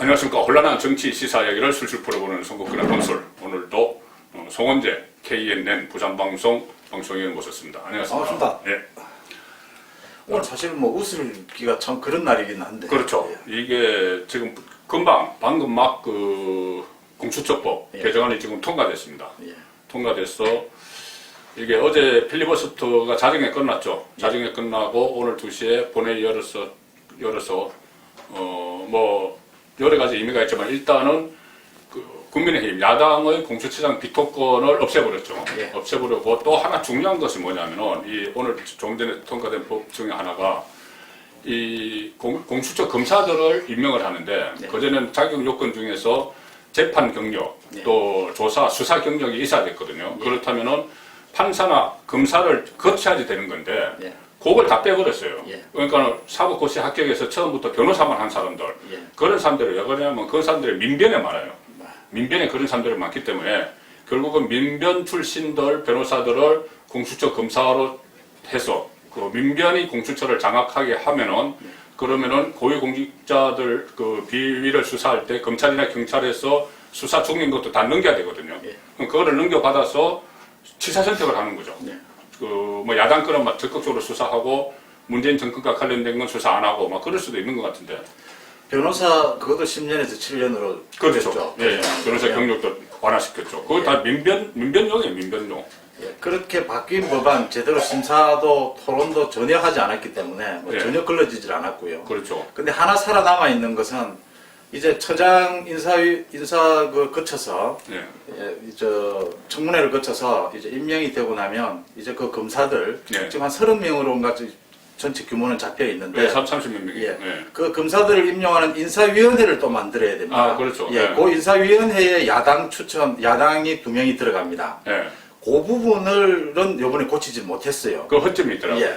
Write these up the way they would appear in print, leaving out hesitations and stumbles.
안녕하십니까. 혼란한 정치 시사 이야기를 술술 풀어보는 송국근의 논술. 오늘도 송원재 KNN 부산방송 방송위원 모셨습니다. 안녕하십니까. 반갑습니다. 예. 오늘 사실 뭐 웃을기가 참 그런 날이긴 한데. 그렇죠. 이게 지금 방금 막 그 공수처법 개정안이 지금 통과됐습니다. 통과돼서 이게 어제 필리버스터가 자정에 끝났죠. 자정에 끝나고 오늘 2시에 본회의 열어서 뭐 여러 가지 의미가 있지만 일단은 그 국민의힘 야당의 공수처장 비토권을 없애버렸죠. 없애버리고 또 하나 중요한 것이 뭐냐면은 이 오늘 조금 전에 통과된 법 중에 하나가 이 공수처 검사들을 임명을 하는데 그전에는 자격 요건 중에서 재판 경력 또 조사 수사 경력이 있어야 됐거든요. 그렇다면은 판사나 검사를 거쳐야지 되는 건데 그걸 다 빼버렸어요. 그러니까 사법고시 합격해서 처음부터 변호사만 한 사람들 그런 사람들이 왜 그러냐면 그 사람들이 민변에 많아요. 민변에 그런 사람들이 많기 때문에 결국은 민변 출신들 변호사들을 공수처 검사로 해서 그 민변이 공수처를 장악하게 하면은 그러면은 고위공직자들 그 비위를 수사할 때 검찰이나 경찰에서 수사 중인 것도 다 넘겨야 되거든요. 그거를 넘겨받아서 취사 선택을 하는 거죠. 그 뭐 야당 거는 막 적극적으로 수사하고 문재인 정권과 관련된 건 수사 안 하고 막 그럴 수도 있는 것 같은데. 변호사 그것도 10년에서 7년으로 그렇죠. 예, 변호사 경력도 완화시켰죠. 그거 다 민변용이에요, 민변용. 그렇게 바뀐 법안 제대로 심사도 토론도 전혀 하지 않았기 때문에 뭐 전혀 걸러지질 않았고요. 그렇죠. 근데 하나 살아남아 있는 것은 이제 처장 인사 그 거쳐서 저 청문회를 거쳐서 이제 임명이 되고 나면 이제 그 검사들 지금 한 30명으로인가 전체 규모는 잡혀 있는데 30몇 명이. 그 검사들을 임명하는 인사위원회를 또 만들어야 됩니다. 아, 그렇죠. 그 인사위원회에 야당 추천, 야당이 2명이 들어갑니다. 그 부분을은 요번에 고치지 못했어요. 그 허점이 있더라고요.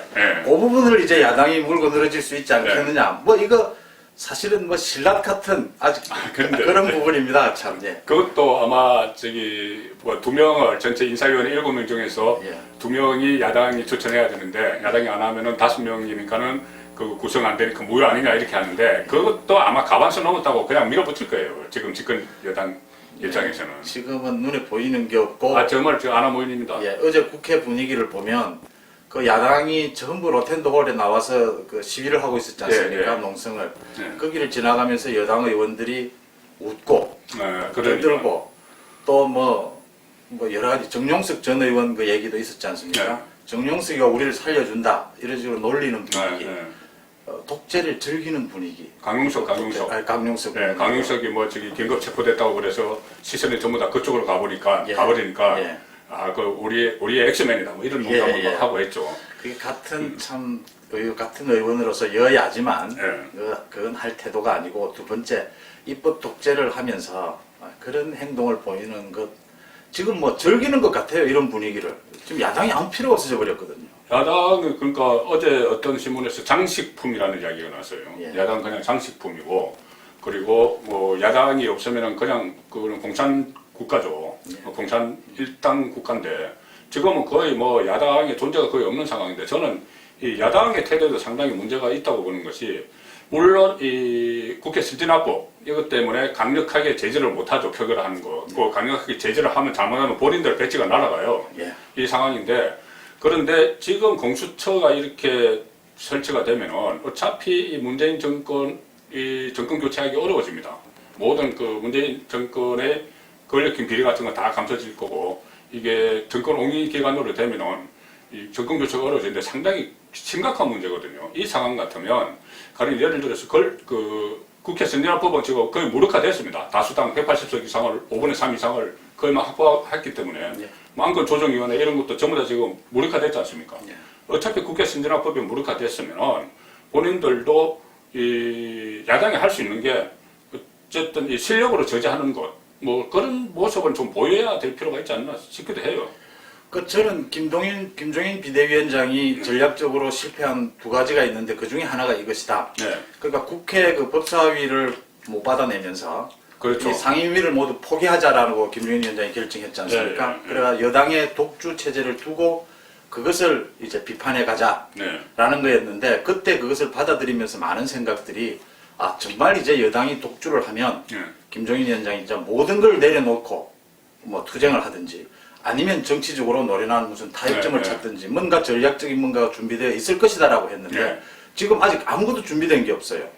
그 부분을 이제 야당이 물고 늘어질 수 있지 않겠느냐. 뭐 이거 사실은 뭐 신라 같은 아직 그런 부분입니다. 참. 그것도 아마 저기 뭐 2명을 전체 인사위원회 7명 중에서 2명이 야당이 추천해야 되는데 야당이 안 하면은 5명이니까는 그 구성 안 되니까 무효 아니냐 이렇게 하는데 그것도 아마 가반수 넘었다고 그냥 밀어붙일 거예요. 지금 집권 여당 입장에서는. 지금은 눈에 보이는 게 없고. 정말 저 아나 모인입니다. 어제 국회 분위기를 보면 그 야당이 전부 로텐도홀에 나와서 그 시위를 하고 있었지 않습니까? 농성을. 거기를 지나가면서 여당 의원들이 웃고 들고 또 뭐 여러 가지 정용석 전 의원 그 얘기도 있었지 않습니까? 정용석이가 우리를 살려준다 이런 식으로 놀리는 분위기. 독재를 즐기는 분위기. 강용석이 뭐 저기 긴급 체포됐다고 그래서 시선이 전부 다 그쪽으로 가버리니까 그 우리의 엑스맨이다 뭐 이런 농담을 하고 했죠. 그게 같은 같은 의원으로서 여야지만 그건 할 태도가 아니고 두 번째 입법 독재를 하면서 그런 행동을 보이는 것 지금 뭐 즐기는 것 같아요. 이런 분위기를 지금 야당이 아무 필요가 없어져 버렸거든요. 야당은 그러니까 어제 어떤 신문에서 장식품이라는 이야기가 나왔어요. 야당 그냥 장식품이고 그리고 뭐 야당이 없으면은 그냥 그거는 공산 국가죠. 공산 일당 국가인데 지금은 거의 뭐 야당의 존재가 거의 없는 상황인데 저는 이 야당의 태도에도 상당히 문제가 있다고 보는 것이 물론 이 국회 실질납법 이것 때문에 강력하게 제재를 못하죠. 표결을 하는 거. 그 강력하게 제재를 하면 잘못하면 본인들 배치가 날아가요. 이 상황인데 그런데 지금 공수처가 이렇게 설치가 되면은 어차피 이 문재인 정권 정권 교체하기 어려워집니다. 모든 그 문재인 정권의 권력형 비리 같은 거 다 감춰질 거고 이게 정권 옹이 기간으로 되면은 이 정권 교체가 어려워지는데 상당히 심각한 문제거든요. 이 상황 같으면 가령 예를 들어서 국회 선진화법은 지금 거의 무력화됐습니다. 다수당 180석 이상을 5분의 3 이상을 거의 막 확보했기 때문에 안건 조정위원회 이런 것도 전부 다 지금 무력화됐지 않습니까? 어차피 국회 선진화법이 무력화됐으면 본인들도 이 야당이 할 수 있는 게 어쨌든 이 실력으로 저지하는 것 뭐 그런 모습은 좀 보여야 될 필요가 있지 않나 싶기도 해요. 저는 김종인 비대위원장이 전략적으로 실패한 2가지가 있는데 그 중에 하나가 이것이다. 그러니까 국회 그 법사위를 못 받아내면서 이 상임위를 모두 포기하자라고 김종인 위원장이 결정했지 않습니까? 그래가 여당의 독주 체제를 두고 그것을 이제 비판해 가자라는 거였는데 그때 그것을 받아들이면서 많은 생각들이 정말 이제 여당이 독주를 하면 예. 김종인 위원장이 이제 모든 걸 내려놓고 뭐 투쟁을 하든지 아니면 정치적으로 노련한 무슨 타협점을 찾든지 뭔가 전략적인 뭔가가 준비되어 있을 것이다라고 했는데 지금 아직 아무것도 준비된 게 없어요.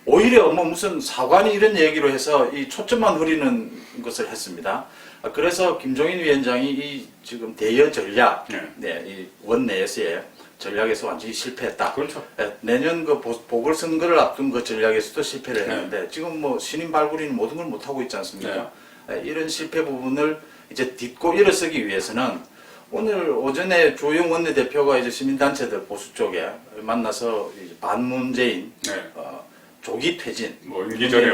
오히려 뭐 무슨 사관이 이런 얘기로 해서 이 초점만 흐리는 것을 했습니다. 그래서 김종인 위원장이 이 지금 대여 전략, 이 원내에서의 전략에서 완전히 실패했다. 그렇죠. 내년 그 보궐선거를 앞둔 그 전략에서도 실패를 했는데 지금 뭐 신인 발굴이는 모든 걸 못하고 있지 않습니까? 이런 실패 부분을 이제 딛고 일어서기 위해서는 오늘 오전에 조영 원내대표가 이제 시민단체들 보수 쪽에 만나서 이제 반문재인 조기 퇴진, 뭐 임기 전에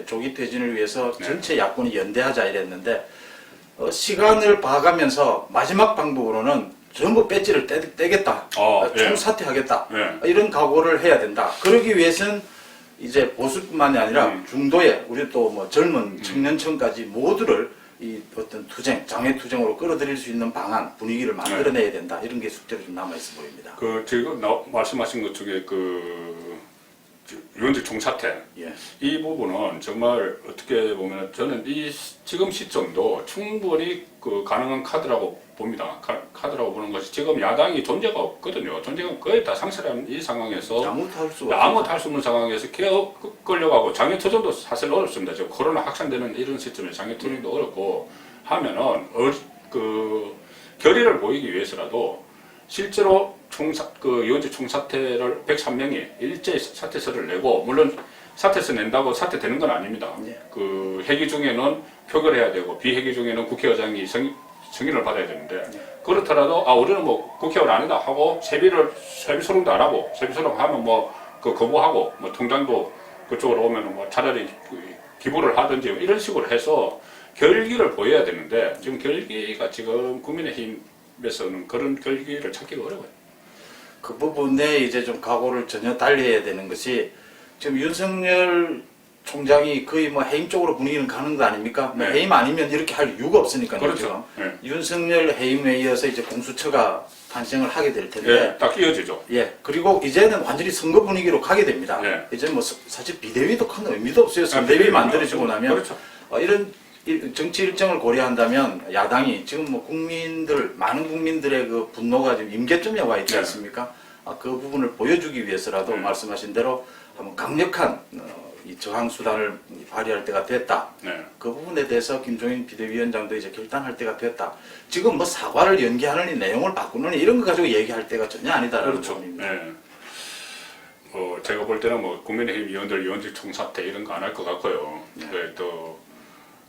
조기 퇴진을 위해서 전체 야권이 연대하자 이랬는데 시간을 봐가면서 마지막 방법으로는 전부 배지를 떼겠다, 총사퇴하겠다 이런 각오를 해야 된다. 그러기 위해서는 이제 보수뿐만이 아니라 중도에 우리 또 뭐 젊은 청년층까지 모두를 이 어떤 투쟁, 장애 투쟁으로 끌어들일 수 있는 방안, 분위기를 만들어내야 된다. 이런 게 숙제로 좀 남아 있어 보입니다. 그 지금 말씀하신 것 중에 그 유원직 총사퇴 이 부분은 정말 어떻게 보면 저는 이 지금 시점도 충분히 그 가능한 카드라고 봅니다. 카드라고 보는 것이 지금 야당이 존재가 없거든요. 존재가 거의 다 상실한 이 상황에서 아무것도 할 수 없는 상황에서 계속 끌려가고 장애투쟁도 사실 어렵습니다. 지금 코로나 확산되는 이런 시점에 장애투쟁도 어렵고 하면은 그 결의를 보이기 위해서라도 실제로 유원직 총사퇴를 103명이 일제히 사퇴서를 내고, 물론 사퇴서 낸다고 사퇴되는 건 아닙니다. 그 회기 중에는 표결해야 되고, 비회기 중에는 국회의장이 승인을 받아야 되는데, 그렇더라도, 우리는 뭐 국회의원 아니다 하고, 세비 소송도 안 하고, 세비 소송하면 뭐, 거부하고, 뭐 통장도 그쪽으로 오면 뭐 차라리 기부를 하든지, 이런 식으로 해서 결기를 보여야 되는데, 지금 결기가 지금 국민의힘에서는 그런 결기를 찾기가 어려워요. 그 부분에 이제 좀 각오를 전혀 달리 해야 되는 것이 지금 윤석열 총장이 거의 뭐 해임 쪽으로 분위기는 가는 거 아닙니까? 뭐 해임 아니면 이렇게 할 이유가 없으니까요. 그렇죠. 윤석열 해임에 이어서 이제 공수처가 탄생을 하게 될 텐데. 딱 이어지죠. 그리고 이제는 완전히 선거 분위기로 가게 됩니다. 이제 뭐 사실 비대위도 큰 의미도 없어요. 선대위 만들어지고 나면. 그렇죠. 이런 정치 일정을 고려한다면 야당이 지금 뭐 많은 국민들의 그 분노가 지금 임계점에 와 있지 않습니까? 그 부분을 보여주기 위해서라도 말씀하신 대로 한번 강력한 이 저항 수단을 발휘할 때가 됐다. 그 부분에 대해서 김종인 비대위원장도 이제 결단할 때가 됐다. 지금 뭐 사과를 연기하느니 내용을 바꾸느니 이런 거 가지고 얘기할 때가 전혀 아니다라는 부분입니다. 제가 볼 때는 뭐 국민의힘 의원들 유원직 총사퇴 이런 거 안 할 것 같고요.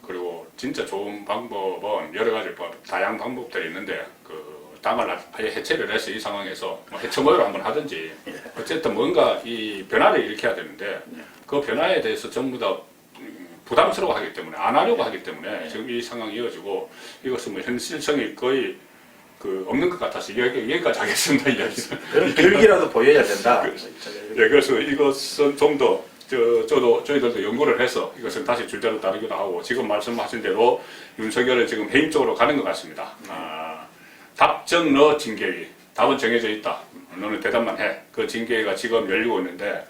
그리고 진짜 좋은 방법은 여러 가지 다양한 방법들이 있는데 그 당을 아예 해체를 해서 이 상황에서 뭐 해체 모여를 한번 하든지 어쨌든 뭔가 이 변화를 일으켜야 되는데 그 변화에 대해서 전부 다 부담스러워하기 때문에 안 하려고 하기 때문에 지금 이 상황이 이어지고 이것은 뭐 현실성이 거의 그 없는 것 같아서 여기까지 하겠습니다. 이야기는. 그런 결기라도 보여야 된다. 그래서 이것은 좀 더 저희들도 연구를 해서 이것을 다시 줄자로 따르기도 하고 지금 말씀하신 대로 윤석열은 지금 해임 쪽으로 가는 것 같습니다. 답정 너 징계위. 답은 정해져 있다. 너는 대답만 해. 그 징계위가 지금 열리고 있는데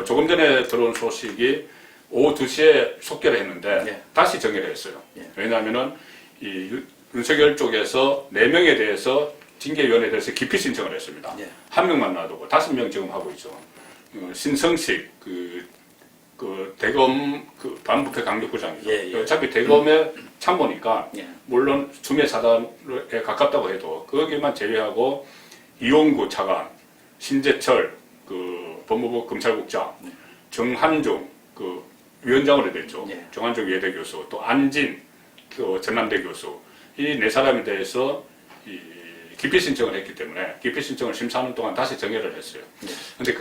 조금 전에 들어온 소식이 오후 2시에 속결을 했는데 다시 정해를 했어요. 왜냐하면은 이 윤석열 쪽에서 4명에 대해서 징계위원회에 대해서 기피 신청을 했습니다. 1명만 놔두고 5명 지금 하고 있죠. 신성식 대검 반부패 강력부장이죠. 어차피 대검에 참모니까 물론 추미애 사단에 가깝다고 해도 거기만 제외하고 이용구 차관, 신재철 법무부 검찰국장, 정한종 위원장으로 됐죠. 정한종 예대 교수, 또 안진 전남대 교수 이 4사람에 대해서 기피 신청을 했기 때문에 기피 신청을 심사하는 동안 다시 정해를 했어요. 근데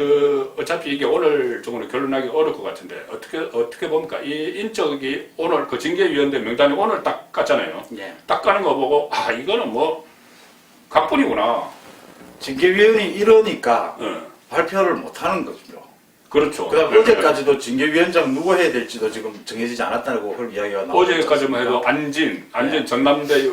어차피 이게 오늘 중으로 결론나기 어려울 것 같은데 어떻게 봅니까? 이 인적이 오늘 그 징계위원회 명단이 오늘 딱 깠잖아요. 딱 까는 거 보고 이거는 뭐 각본이구나. 징계위원회 이러니까 발표를 못 하는 거죠. 그렇죠. 그다음 네, 어제까지도 징계위원장 누구 해야 될지도 지금 정해지지 않았다고 그런 이야기가 나오고 어제까지만 해도 안진 네. 전남대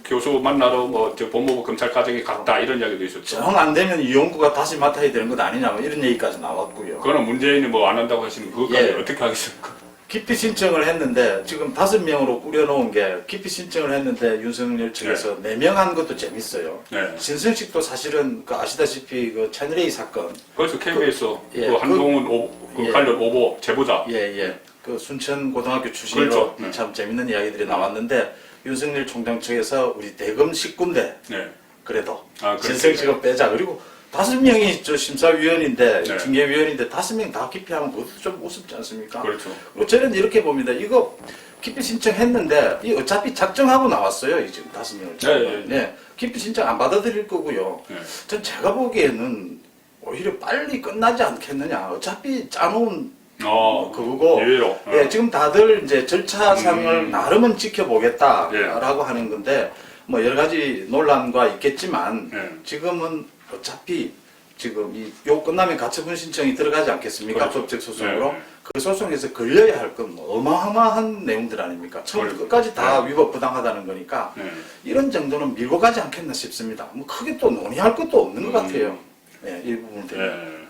교수 만나러 저 법무부 검찰과장이 갔다 이런 이야기도 있었죠. 정 안 되면 이용구가 다시 맡아야 되는 것 아니냐 뭐 이런 얘기까지 나왔고요. 그거는 문재인이 뭐 안 한다고 하시면 그것까지 예. 어떻게 하겠습니까? 기피 신청을 했는데 지금 5명으로 꾸려놓은 게 기피 신청을 했는데 윤석열 측에서 4명 한 것도 재밌어요. 네. 신승식도 사실은 그 아시다시피 그 채널A 사건 그래서 KBS 예, 그 한동훈 예. 관련 오보 제보자. 예예 그 순천 고등학교 출신으로 그렇죠. 네. 참 재밌는 이야기들이 나왔는데 윤석열 총장 측에서 우리 대검 19군데 네. 그래도 그렇죠. 신승식은 빼자. 그리고 5명이 저 심사위원인데 네. 징계위원인데 5명 다 기피하면 그것도 좀 우습지 않습니까? 그렇죠. 그리고 저는 이렇게 봅니다. 이거 기피 신청했는데 이 어차피 작정하고 나왔어요. 이 지금 5명을. 네. 기피 신청 안 받아들일 거고요. 네. 전 제가 보기에는 오히려 빨리 끝나지 않겠느냐. 어차피 짜놓은 그거고. 예외로. 예, 지금 다들 이제 절차상을 나름은 지켜보겠다라고 예. 하는 건데 뭐 여러 가지 논란과 있겠지만 예. 지금은 어차피 지금 요 끝나면 가처분 신청이 들어가지 않겠습니까? 그렇죠. 법적 소송으로. 네. 그 소송에서 걸려야 할 건 어마어마한 내용들 아닙니까? 처음부터 끝까지 다 위법 부당하다는 거니까 네. 이런 정도는 밀고 가지 않겠나 싶습니다. 뭐 크게 또 논의할 것도 없는 것 같아요. 예, 이 부분 때문에. 예.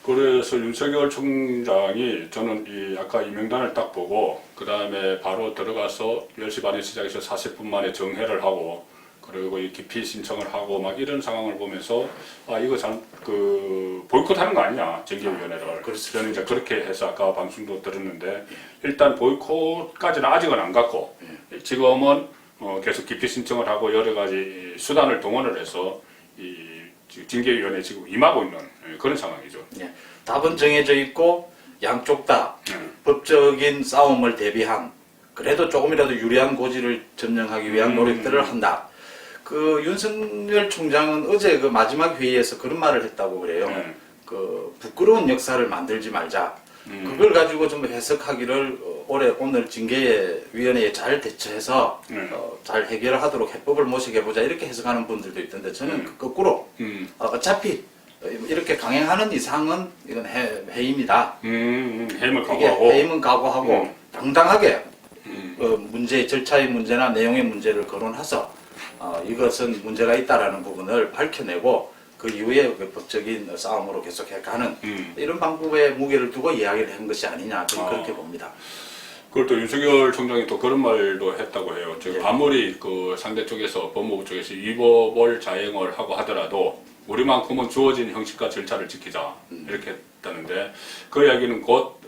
그래서 윤석열 총장이 저는 이 아까 이 명단을 딱 보고 그 다음에 바로 들어가서 10시 반에 시작해서 40분 만에 정회를 하고 그리고 이 기피 신청을 하고 막 이런 상황을 보면서 이거 보이콧하는 거 아니냐 징계위원회를. 그렇죠. 저는 이제 그렇게 해서 아까 방송도 들었는데 일단 보이콧까지는 아직은 안 갔고 지금은 계속 기피 신청을 하고 여러 가지 수단을 동원을 해서 이 징계위원회 지금 임하고 있는 그런 상황이죠. 예, 답은 정해져 있고 양쪽 다 네. 법적인 싸움을 대비한 그래도 조금이라도 유리한 고지를 점령하기 위한 노력들을 한다. 그 윤석열 총장은 어제 그 마지막 회의에서 그런 말을 했다고 그래요. 네. 그 부끄러운 역사를 만들지 말자. 그걸 가지고 좀 해석하기를 오늘 징계위원회에 잘 대처해서 잘 해결하도록 해법을 모색해보자 이렇게 해석하는 분들도 있던데 저는 거꾸로 어차피 이렇게 강행하는 이상은 이건 해임이다. 해임을 이게 각오하고 해임은 각오하고 당당하게 문제의 절차의 문제나 내용의 문제를 거론해서 이것은 문제가 있다라는 부분을 밝혀내고 그 이후에 그 법적인 싸움으로 계속해가는 이런 방법에 무게를 두고 이야기를 한 것이 아니냐 저는 그렇게 봅니다. 그걸 또 윤석열 총장이 또 그런 말도 했다고 해요. 예. 아무리 그 상대 쪽에서 법무부 쪽에서 위법을 자행을 하고 하더라도 우리만큼은 주어진 형식과 절차를 지키자 이렇게 했다는데 그 이야기는 곧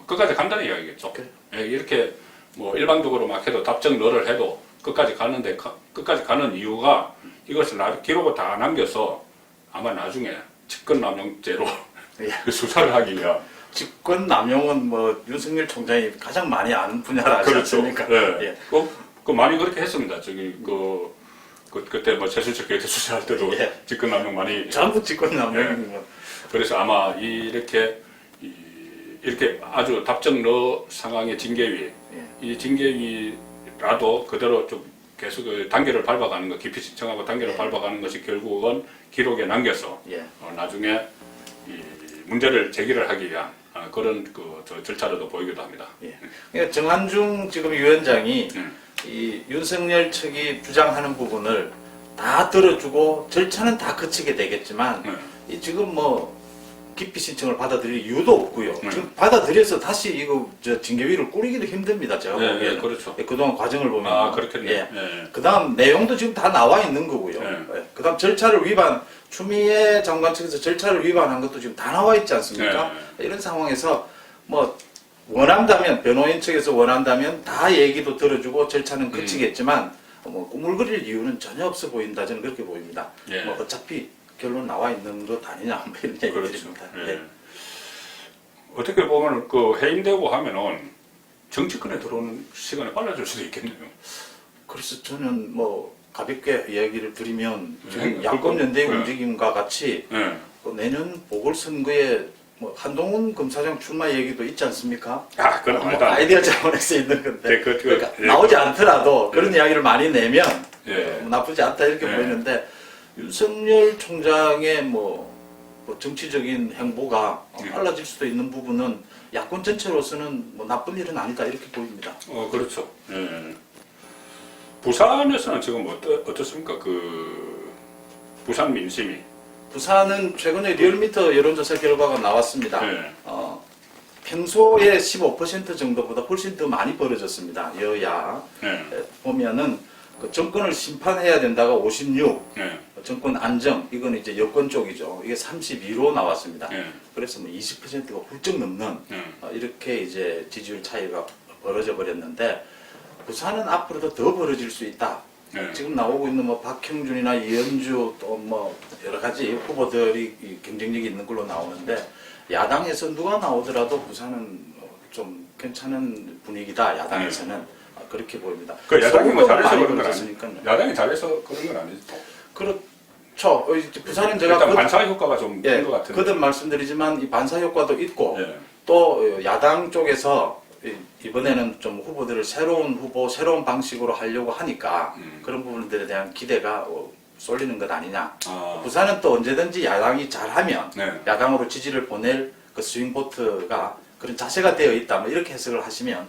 끝까지 간다는 이야기겠죠. 예, 이렇게 뭐 일방적으로 막 해도 답정 너를 해도 끝까지 가는데 끝까지 가는 이유가 이것을 기록을 다 남겨서 아마 나중에 직권남용죄로 예. 수사를 하기 위한. 직권 남용은 뭐 윤석열 총장이 가장 많이 아는 분야라 하지 그렇죠. 않습니까? 예. 예. 그 많이 그렇게 했습니다. 그때 뭐 최순실 게이트 수사할 때도 예. 직권남용 많이. 전부 직권 남용인 것. 그래서 아마 이렇게 아주 답정너 상황의 징계위, 이 징계위라도 그대로 좀 계속 그 단계를 밟아가는 것, 깊이 신청하고 단계를 valit아가는 것이 결국은 기록에 남겨서 나중에 이 문제를 제기를 하기 위한 그런 저 절차로도 보이기도 합니다. 그러니까 정한중 지금 위원장이 이 윤석열 측이 주장하는 부분을 다 들어주고 절차는 다 거치게 되겠지만 이 지금 뭐 기피 신청을 받아들일 이유도 없고요. 지금 받아들여서 다시 이거 징계위를 꾸리기도 힘듭니다. 제가 보기에는. 그렇죠. 그동안 과정을 보면. 그렇겠네요. 그다음 내용도 지금 다 나와 있는 거고요. 그다음 절차를 위반, 추미애 장관 측에서 절차를 위반한 것도 지금 다 나와 있지 않습니까? 이런 상황에서 뭐 원한다면 변호인 측에서 원한다면 다 얘기도 들어주고 절차는 거치겠지만 뭐 꾸물거릴 이유는 전혀 없어 보인다. 저는 그렇게 보입니다. 뭐 어차피 결론 나와 있는 것 아니냐 뭐 이런 얘기들입니다. 그렇죠. 어떻게 보면 그 해임되고 하면은 정치권에 들어오는 시간이 빨라질 수도 있겠네요. 그래서 저는 뭐 가볍게 이야기를 드리면 지금 야권 연대 움직임과 같이 내년 보궐선거에 뭐 한동훈 검사장 출마 얘기도 있지 않습니까? 그건 뭐 아이디어 차원에서 있는 건데 그러니까 나오지 않더라도 그런 이야기를 많이 내면 나쁘지 않다 이렇게 보이는데 윤석열 총장의 뭐 뭐 정치적인 행보가 빨라질 수도 있는 부분은 야권 전체로서는 뭐 나쁜 일은 아니다 이렇게 보입니다. 그렇죠. 예. 부산에서는 지금 어떻습니까? 그 부산 민심이. 부산은 최근에 리얼미터 여론조사 결과가 나왔습니다. 네. 평소에 15% 정도보다 훨씬 더 많이 벌어졌습니다. 여야 네. 보면은 그 정권을 심판해야 된다가 56, 네. 정권 안정 이건 이제 여권 쪽이죠. 이게 32로 나왔습니다. 네. 그래서 뭐 20%가 훌쩍 넘는 네. 이렇게 이제 지지율 차이가 벌어져 버렸는데 부산은 앞으로도 더 벌어질 수 있다. 네. 지금 나오고 있는 뭐 박형준이나 이현주 또 뭐 여러 가지 후보들이 이 경쟁력이 있는 걸로 나오는데 야당에서 누가 나오더라도 부산은 좀 괜찮은 분위기다. 야당에서는 그렇게 보입니다. 그 야당이 뭐 잘해서 많이 그런 건 벌어졌으니까요. 아니죠. 야당이 잘해서 그런 건 아니죠. 그렇죠. 이제 부산은 제가 일단 반사 효과가 좀 예, 큰 것 같은데. 거듭 말씀드리지만 이 반사 효과도 있고 예. 또 야당 쪽에서 이번에는 좀 후보들을 새로운 후보, 새로운 방식으로 하려고 하니까 그런 부분들에 대한 기대가 쏠리는 것 아니냐. 부산은 또 언제든지 야당이 잘하면 네. 야당으로 지지를 보낼 그 스윙보트가 그런 자세가 되어 있다. 뭐 이렇게 해석을 하시면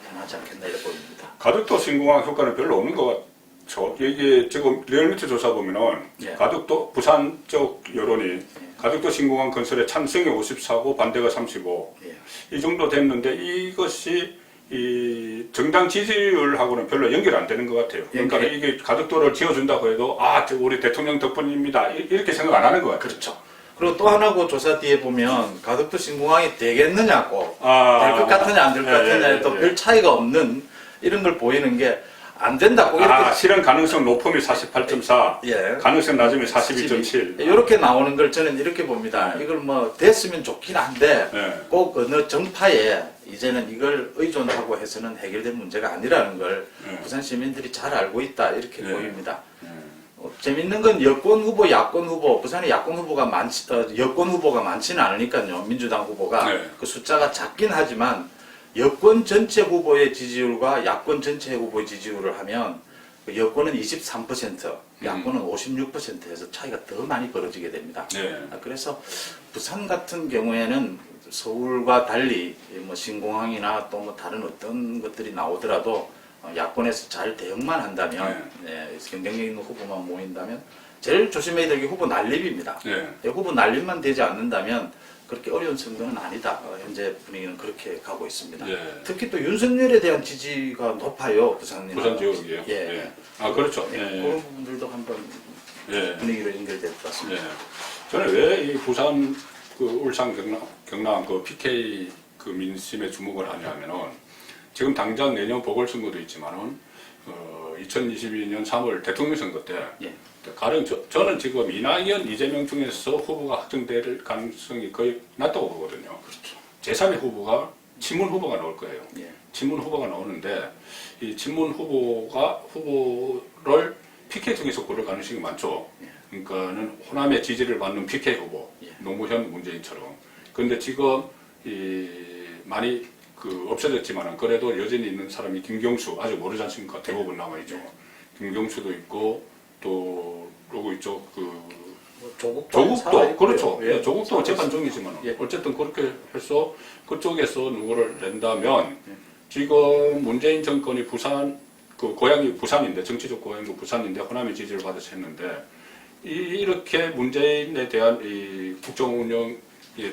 편하지 않겠나 이렇게 보입니다. 가덕도 신공항 효과는 별로 없는 것 같죠. 이게 지금 리얼미터 조사 보면은 예. 가덕도 부산 쪽 여론이 가덕도 신공항 건설에 찬성이 54고 반대가 35. 예. 이 정도 됐는데 이것이 이 정당 지지율하고는 별로 연결 안 되는 것 같아요. 그러니까 이게 가덕도를 지어준다고 해도 우리 대통령 덕분입니다. 이렇게 생각 안 하는 것 같아요. 그렇죠. 그리고 또 하나고 조사 뒤에 보면 가덕도 신공항이 되겠느냐고 될 것 같으냐 안 될 것 같으냐에 또 별 차이가 없는 이런 걸 보이는 게 안 된다고 이렇게 실현 가능성 높음이 48.4, 예. 가능성 낮음이 42.7. 이렇게 나오는 걸 저는 이렇게 봅니다. 이걸 뭐 됐으면 좋긴 한데 네. 꼭 어느 정파에 이제는 이걸 의존하고 해서는 해결될 문제가 아니라는 걸 부산 시민들이 잘 알고 있다 이렇게 보입니다. 재밌는 건 여권 후보, 야권 후보, 부산에 야권 후보가 여권 후보가 많지는 않으니까요. 민주당 후보가 그 숫자가 작긴 하지만 여권 전체 후보의 지지율과 야권 전체 후보의 지지율을 하면 여권은 23%, 야권은 56%에서 차이가 더 많이 벌어지게 됩니다. 그래서 부산 같은 경우에는 서울과 달리 뭐 신공항이나 또 뭐 다른 어떤 것들이 나오더라도 야권에서 잘 대응만 한다면 경쟁력 있는 후보만 모인다면 제일 조심해야 될 게 후보 난립입니다. 후보 난립만 되지 않는다면 그렇게 어려운 선거는 아니다. 현재 분위기는 그렇게 가고 있습니다. 특히 또 윤석열에 대한 지지가 높아요. 부산 지역이요. 그렇죠. 그런 부분들도 한번 분위기로 연결될 것 같습니다. 저는 왜 이 부산 그 울산 경남 그 PK 그 민심에 주목을 하냐면은 지금 당장 내년 보궐선거도 있지만은 2022년 3월 대통령 선거 때 가령 저는 지금 이낙연, 이재명 중에서 후보가 확정될 가능성이 거의 낮다고 보거든요. 제3의 후보가 친문 후보가 나올 거예요. 친문 후보가 나오는데 이 친문 후보를 PK 중에서 고를 가능성이 많죠. 그러니까는 호남의 지지를 받는 PK 후보, 노무현, 문재인처럼. 그런데 지금 많이 없어졌지만은 그래도 여전히 있는 사람이 김경수 아직 모르지 않습니까? 대부분 남아있죠. 김경수도 있고 또 그리고 이쪽 조국도 그렇죠. 조국도 재판 중이지만 어쨌든 그렇게 해서 그쪽에서 누구를 낸다면 지금 문재인 정권이 부산 고향이 부산인데 정치적 고향이 부산인데 호남의 지지를 받아서 했는데 이렇게 문재인에 대한 이 국정 운영에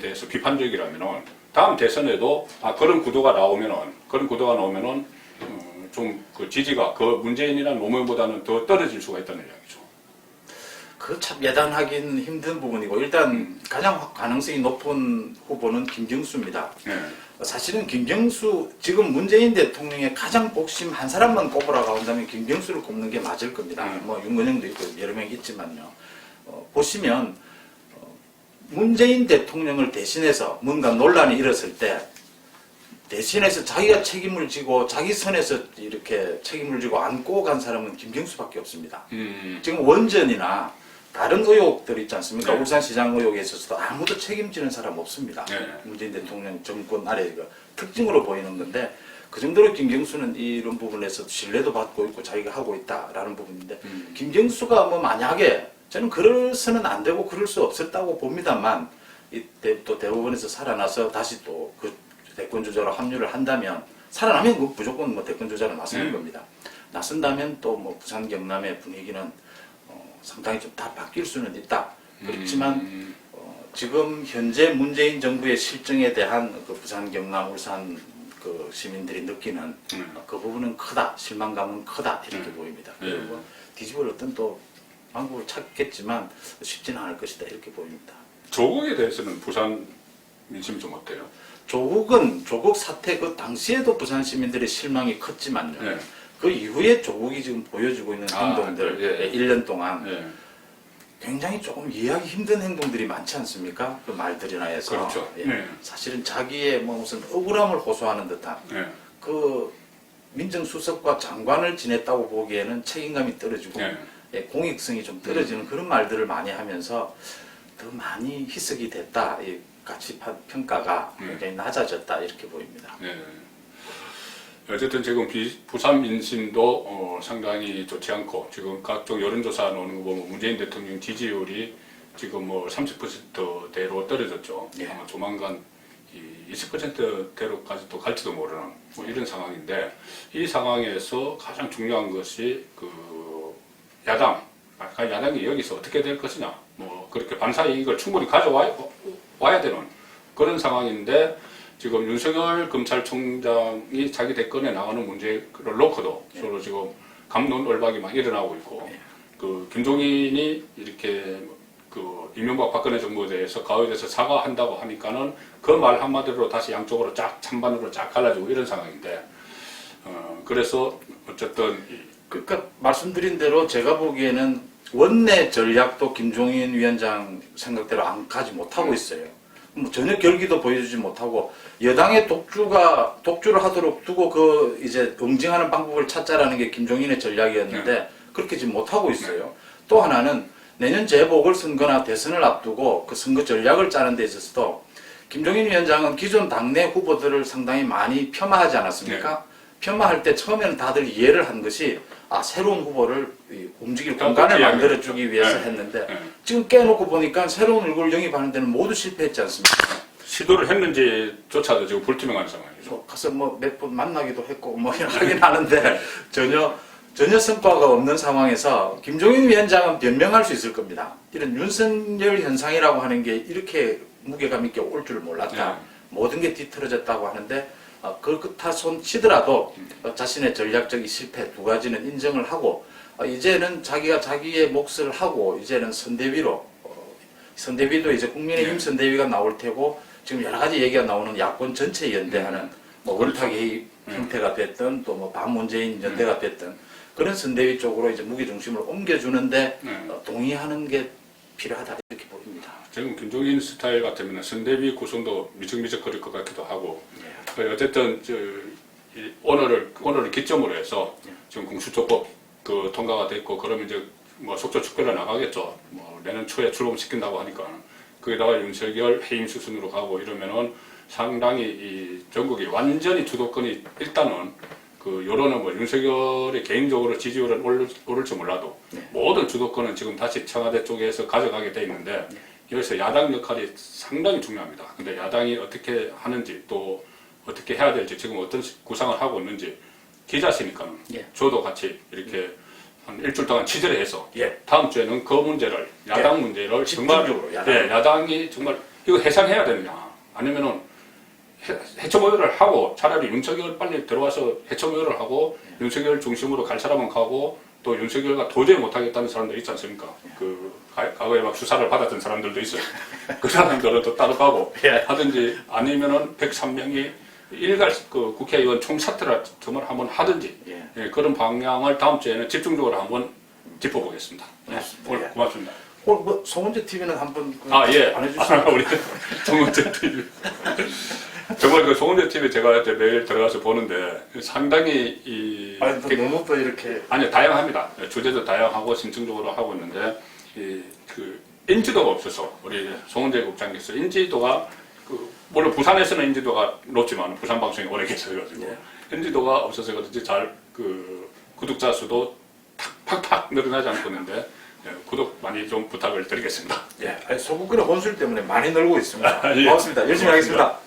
대해서 비판적이라면은 다음 대선에도 그런 구도가 나오면은 좀 그 지지가 그 문재인이나 노무현보다는 더 떨어질 수가 있다는 이야기죠. 그 참 예단하기는 힘든 부분이고 일단 가장 가능성이 높은 후보는 김경수입니다. 사실은 김경수 지금 문재인 대통령의 가장 복심 한 사람만 꼽으라고 한다면 김경수를 꼽는 게 맞을 겁니다. 뭐 윤건영도 있고 여러 명 있지만요. 보시면 문재인 대통령을 대신해서 뭔가 논란이 일었을 때 대신해서 자기가 책임을 지고 자기 선에서 이렇게 책임을 지고 안고 간 사람은 김경수밖에 없습니다. 지금 원전이나 다른 의혹들 있지 않습니까? 울산시장 의혹에 있어서도 아무도 책임지는 사람 없습니다. 문재인 대통령 정권 아래 특징으로 보이는 건데 그 정도로 김경수는 이런 부분에서 신뢰도 받고 있고 자기가 하고 있다라는 부분인데 김경수가 뭐 만약에 저는 그래서는 안 되고 그럴 수 없었다고 봅니다만 또 대법원에서 살아나서 다시 또 그 대권 주자로 합류를 한다면 살아나면 그 무조건 뭐 대권 주자로 나서는 겁니다. 나선다면 또 뭐 부산 경남의 분위기는 상당히 좀 다 바뀔 수는 있다. 그렇지만 지금 현재 문재인 정부의 실정에 대한 그 부산 경남 울산 그 시민들이 느끼는 그 부분은 크다, 실망감은 크다 이렇게 보입니다. 그리고 뒤집을 어떤 또 방법을 찾겠지만 쉽지는 않을 것이다 이렇게 보입니다. 조국에 대해서는 부산 민심이 좀 어때요? 조국 사태 그 당시에도 부산 시민들의 실망이 컸지만요. 네. 그 이후에 조국이 지금 보여주고 있는 행동들, 예. 1년 동안 예. 굉장히 조금 이해하기 힘든 행동들이 많지 않습니까? 그 말들이나 해서. 그렇죠. 예. 네. 사실은 자기의 뭐 무슨 억울함을 호소하는 듯한 예. 그 민정수석과 장관을 지냈다고 보기에는 책임감이 떨어지고 예. 예, 공익성이 좀 떨어지는 그런 말들을 많이 하면서 더 많이 희석이 됐다. 이 가치 평가가 굉장히 낮아졌다 이렇게 보입니다. 네. 어쨌든 지금 부산 민심도 상당히 좋지 않고 지금 각종 여론조사 나오는 거 보면 문재인 대통령 지지율이 지금 뭐 30%대로 떨어졌죠. 예. 아마 조만간 20%대로까지 또 갈지도 모르는 뭐 이런 상황인데 이 상황에서 가장 중요한 것이 그 야당이 여기서 어떻게 될 것이냐 뭐 그렇게 반사 이익을 충분히 가져와야 되는 그런 상황인데 지금 윤석열 검찰총장이 자기 대권에 나가는 문제를 놓고도 서로 지금 갑론을박이 막 일어나고 있고 그 김종인이 이렇게 그 이명박 박근혜 정부에 대해서 가오에 대해서 사과한다고 하니까는 그 말 한마디로 다시 양쪽으로 쫙 찬반으로 쫙 갈라지고 이런 상황인데 그래서 어쨌든 그러니까 말씀드린 대로 제가 보기에는 원내 전략도 김종인 위원장 생각대로 안 가지 못하고 있어요. 뭐 전혀 결기도 보여주지 못하고 여당의 독주를 하도록 두고 그 이제 응징하는 방법을 찾자라는 게 김종인의 전략이었는데 그렇게 지금 못하고 있어요. 또 하나는 내년 재보궐선거나 대선을 앞두고 그 선거 전략을 짜는 데 있어서도 김종인 위원장은 기존 당내 후보들을 상당히 많이 폄하하지 않았습니까? 폄하할 때 처음에는 다들 이해를 한 것이 새로운 후보를 움직일 공간을 만들어주기 위해서 했는데 지금 깨놓고 보니까 새로운 얼굴 영입하는 데는 모두 실패했지 않습니까? 시도를 했는지조차도 지금 불투명한 상황이죠. 가서 뭐 몇 번 만나기도 했고 뭐 하긴 하는데 전혀 성과가 없는 상황에서 김종인 위원장은 변명할 수 있을 겁니다. 이런 윤석열 현상이라고 하는 게 이렇게 무게감 있게 올 줄 몰랐다. 모든 게 뒤틀어졌다고 하는데 그 탓손 치더라도 자신의 전략적인 실패 두 가지는 인정을 하고 이제는 자기가 자기의 몫을 하고 이제는 선대위도 이제 국민의힘 선대위가 나올 테고 지금 여러 가지 얘기가 나오는 야권 전체 연대하는 뭐 원탁회의 형태가 됐든 또 뭐 반문재인 연대가 됐든 그런 선대위 쪽으로 이제 무게 중심을 옮겨주는데 동의하는 게 필요하다 이렇게 보입니다. 지금 김종인 스타일 같으면 선대위 구성도 미적미적거릴 것 같기도 하고 어쨌든 오늘을 기점으로 해서 지금 공수처법 그 통과가 됐고 그러면 이제 뭐 속초 축구로 나가겠죠. 뭐 내년 초에 출범시킨다고 하니까 거기다가 윤석열 해임 수순으로 가고 이러면은 상당히 이 전국이 완전히 주도권이 일단은 그 여론은 뭐 윤석열이 개인적으로 지지율은 오를지 몰라도 모든 주도권은 지금 다시 청와대 쪽에서 가져가게 돼 있는데 여기서 야당 역할이 상당히 중요합니다. 근데 야당이 어떻게 하는지 또 어떻게 해야 될지 지금 어떤 구상을 하고 있는지 기자시니까 저도 같이 이렇게 한 일주일 동안 취재를 해서 다음 주에는 그 문제를 야당 문제를 정말 야당이 정말 이거 해산해야 되느냐 아니면은 해처모여를 하고 차라리 윤석열 빨리 들어와서 해처모여를 하고 윤석열 중심으로 갈 사람은 가고 또 윤석열과 도저히 못하겠다는 사람들 있지 않습니까? 그 과거에 막 수사를 받았던 사람들도 있어요. 그 사람들은 또 따로 가고 하든지 아니면은 103명이 일괄 그 국회의원 총사퇴를 정말 한번 하든지 그런 방향을 다음 주에는 집중적으로 한번 짚어보겠습니다. 오늘 고맙습니다. 뭐 송은재 TV는 한번 안 해주시면 우리 송은재 TV 정말 그 송은재 TV 제가 이제 매일 들어가서 보는데 상당히 너무 또 이렇게 다양합니다. 주제도 다양하고 심층적으로 하고 있는데 그 인지도가 없어서 우리 송은재 국장께서 인지도가 물론 부산에서는 인지도가 높지만 부산 방송이 오래 계셔가지고 인지도가 없어서 그런지 잘 구독자 수도 팍팍 늘어나지 않고 있는데 구독 많이 좀 부탁을 드리겠습니다. 예, 소국끓여 혼술 때문에 많이 늘고 있습니다. 예. 고맙습니다. 열심히 고맙습니다. 하겠습니다.